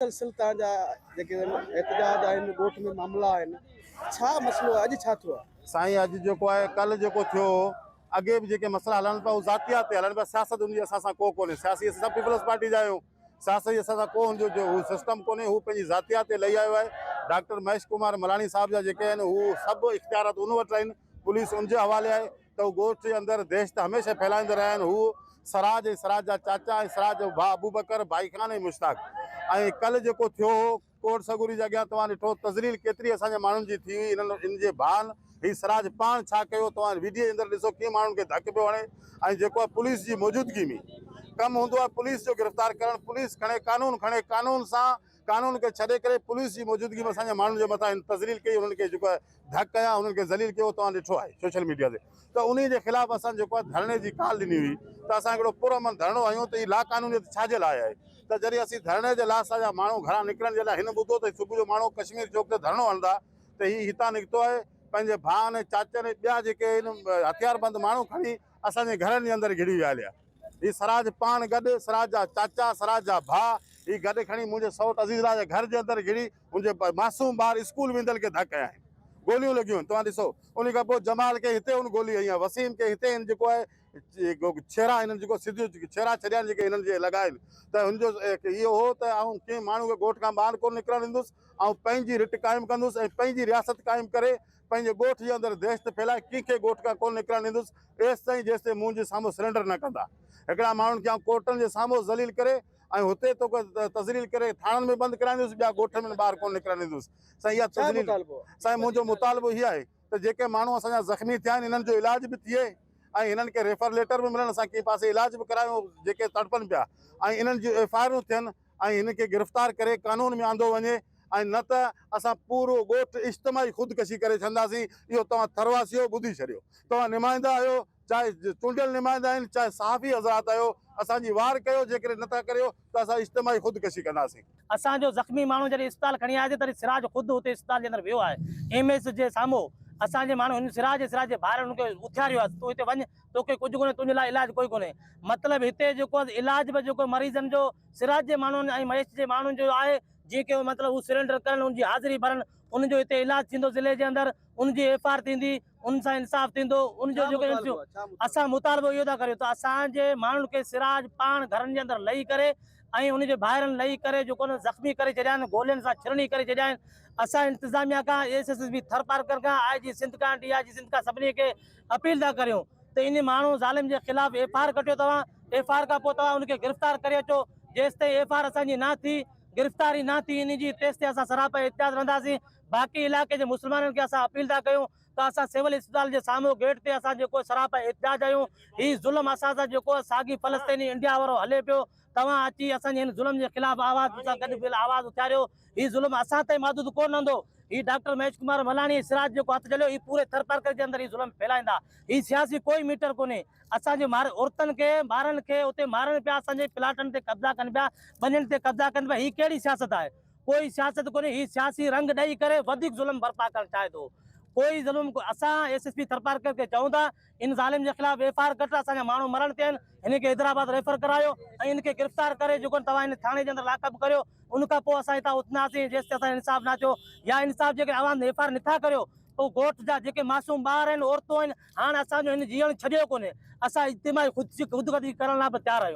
मुसलसल तव्हांजा जेके एहतजाज आहिनि ॻोठ में मामला आहिनि, छा मसइलो आहे? अॼु छा थियो आहे? साईं अॼु जेको आहे कल्ह जेको थियो, अॻे बि जेके मसइला हलनि पिया उहे ज़ातियात ते हलनि पिया। सियासत उनजी असां सां को कोन्हे। सियासी असां पीपल्स पार्टी जा आहियूं, सियासी असां सां को हुनजो जो हू सिस्टम कोन्हे। हू पंहिंजी ज़ातियात ते लही आयो आहे। डॉक्टर महेश कुमार मलाणी साहब जा जेके आहिनि हू सभु इख़्तियारात उन वटि आहिनि, पुलिस उनजे हवाले आहे। त हू ॻोठ जे अंदरि देश त हमेशह फैलाईंदा रहिया आहिनि। हू सराज ऐं सराज जा चाचा ऐं सराज जो भाउ अबू बकर, भाई खान ऐं मुश्ताक। ऐं कल्ह जेको थियो कोट सगुरी जे अॻियां तव्हां ॾिठो तज़लील केतिरी असांजे माण्हुनि जी थी हुई। इन जे भाउ ही सराज पाण छा कयो तव्हां वीडियो जे अंदरि ॾिसो, कीअं माण्हुनि खे धक पियो हणे। ऐं जेको आहे पुलिस जी मौजूदगी में कमु हूंदो आहे पुलिस जो गिरफ़्तार करणु, पुलिस खणे कानून सां कानून खे छॾे करे पुलिस जी मौजूदगी में असांजे माण्हुनि जे मथां तज़लील कई, उन्हनि खे जेको आहे धक कया, उन्हनि खे ज़लील कयो। तव्हां ॾिठो आहे सोशल मीडिया ते। त उन जे ख़िलाफ़ु असां जेको आहे धरणे जी कॉल ॾिनी हुई। त असां हिकिड़ो पुरअमन धरणो हयूं त हीअ लाक़ानूनियत छाजे लाइ आहे। त जॾहिं असीं धरणे जे लाइ असांजा माण्हू घरां निकिरण जे लाइ हिन ॿुधो त सुबुह जो माण्हू कश्मीर चौक ते धरणो हणंदा, त हीअ हितां निकितो आहे पंहिंजे भाउनि चाचनि ॿिया जेके आहिनि हथियारबंद माण्हू खणी असांजे घरनि जे अंदरि घिड़ी विया हलिया। हीअ सराज पाण गॾु, सराज जा चाचा, सराज जा भाउ, हीअ गॾु खणी मुंहिंजे सौट अज़ीज़ा जे घर जे अंदरि घिड़ी मुंहिंजे मासूम ॿार स्कूल वेंदड़ खे धक कया आहिनि। गोलियूं लॻियूं आहिनि, तव्हां ॾिसो। उन खां पोइ जमाल खे हिते हुन गोली हई आहे, वसीम खे हिते हिन जेको आहे छेड़ा हिननि जेको सिधियूं छेड़ा छॾिया आहिनि जेके हिननि जे लॻा आहिनि। त हुनजो इहो हो त आउं कंहिं माण्हू खे ॻोठ खां ॿाहिरि कोन निकिरणु ॾींदुसि, ऐं पंहिंजी रिट क़ाइमु कंदुसि ऐं पंहिंजी रियासत क़ाइमु करे पंहिंजे ॻोठ जे अंदरि देश ते फैलाए कंहिंखे ॻोठ खां कोन निकिरणु ॾींदुसि एसि ताईं जेसि ताईं मुंहिंजे साम्हूं सरेंडर न कंदा। हिकिड़ा माण्हुनि खे कोर्टनि जे साम्हूं ज़लील करे ऐं हुते तोखे तज़लील करे थाणनि में बंदि कराईंदुसि, ॿिया ॻोठ में ॿाहिरि कोन निकिरणु ॾींदुसि। साईं इहा तज़लील साईं मुंहिंजो मुतालबो हीअ आहे त जेके माण्हू असांजा ज़ख़्मी थिया आहिनि हिननि जो इलाज बि थिए ऐं हिननि खे रेफर लेटर बि मिलनि, असां कंहिं पासे इलाज बि करायूं जेके तड़पनि पिया, ऐं इन्हनि जूं एफआईआरूं थियनि ऐं हिन खे गिरफ़्तार करे कानून में आंदो वञे। ऐं न त असां पूरो ॻोठ इज्तिमाही ख़ुदकशी करे छॾंदासीं। इहो तव्हां थरवासियो ॿुधी छॾियो। तव्हां नुमाइंदा आहियो, चाहे चूंडियल नुमाइंदा आहिनि, चाहे सहाफ़ी हज़रात आहियो, असांजी वार कयो। जेकॾहिं नथा करियो त असां इज्तिमाही ख़ुदकशी कंदासीं। असांजो ज़ख़्मी माण्हू जॾहिं इस्पताल खणी आया तॾहिं सिराज ख़ुदि हुते इस्पताल जे अंदरि वियो आहे। एमएस जे साम्हूं असांजे माण्हू हिन सिराज जे ॿाहिरि हुनखे उथियारियो आहे, तूं हिते वञ, तोखे कुझु कोन्हे, तुंहिंजे लाइ इलाजु कोई कोन्हे। मतिलबु हिते जेको इलाज बि जेको मरीज़नि जो सिराज जे माण्हुनि ऐं महेश जे माण्हुनि जो आहे, जेके मतिलबु हू सिलेंडर करनि, उनजी हाज़िरी भरनि, उनजो हिते इलाजु थींदो ज़िले जे अंदरि, उनजी एफआईआर थींदी, उन सां इंसाफ़ थींदो। उनजो जेको असां मुतालबो इहो था करियूं त असांजे माण्हुनि खे सिराज पाण घरनि जे अंदरि लही करे ऐं उनजे ॿाहिरि लही करे जेको ज़ख़्मी करे छॾिया आहिनि, गोलियुनि सां छिरणी करे छॾिया आहिनि। असां इंतिज़ामिया खां, एसएसपी थर पार्कर खां, आईजी सिंध खां, डीआईजी सिंध खां सभिनी खे अपील था करियूं त इन माण्हू ज़ालिम जे ख़िलाफ़ एफआईआर कटियो। तव्हां एफआईआर खां पोइ तव्हां उनखे गिरफ़्तार करे अचो। जेसि ताईं एफआईआर असांजी न थी, गिरफ़्तारी न थी इन जी, तेसि ताईं असां सरापा एहतियात रहंदासीं। बाक़ी इलाइक़े जे मुस्लमाननि खे असां अपील था कयूं त असां सिविल अस्पताल जे साम्हूं गेट ते असां जेको सरापा एहतियात आहियूं। हीउ ज़ुल्म असां सां जेको साॻी फ़लस्तीनी इंडिया वारो हले पियो, तव्हां अची असांजे हिन ज़ुल्म जे ख़िलाफ़ आवाज़ सां गॾु आवाज़ उथारियो। हीउ ज़ुल्म असां ताईं महदूद कोन रहंदो। हीउ डॉक्टर महेश कुमार मलाणी सिराज जेको हथु चलियो, हीउ पूरे थर पार्कर जे अंदरि हीउ ज़ुल्म फैलाईंदा। हीउ सियासी कोई मीटर कोन्हे। असांजे औरतुनि खे, ॿारनि खे उते मारनि पिया, असांजे प्लाटनि ते कब्ज़ा कनि पिया, ॿनियुनि ते कब्ज़ा कनि पिया। हीअ कहिड़ी सियासत आहे? कोई सियासत कोन्हे। हीउ सियासी रंग ॾेई करे वधीक ज़ुल्म बर्पा करणु चाहे थो। कोई ज़ुल्म असां एसएसपी थर पार्कर खे चऊं था इन ज़ालिम जे ख़िलाफ़ एफआईआर कट, असांजा माण्हू मरण थिया आहिनि, हिन खे हैदराबाद रेफर करायो ऐं इनखे गिरफ़्तार करे जेको तव्हां हिन थाणे जे अंदरि लाकअप करियो। उनखां पोइ असां हितां उथंदासीं जेसि ताईं असां इंसाफ़ न थियो। या इंसाफ़ जेके आवाज़ एफआईआर नथा करियो त ॻोठ जा जेके मासूम ॿार आहिनि, औरतूं आहिनि, हाणे असांजो हिन जीअण छॾियो कोन्हे। असां इज्तिमाही ख़ुदकशी करण लाइ बि तयारु आहियूं।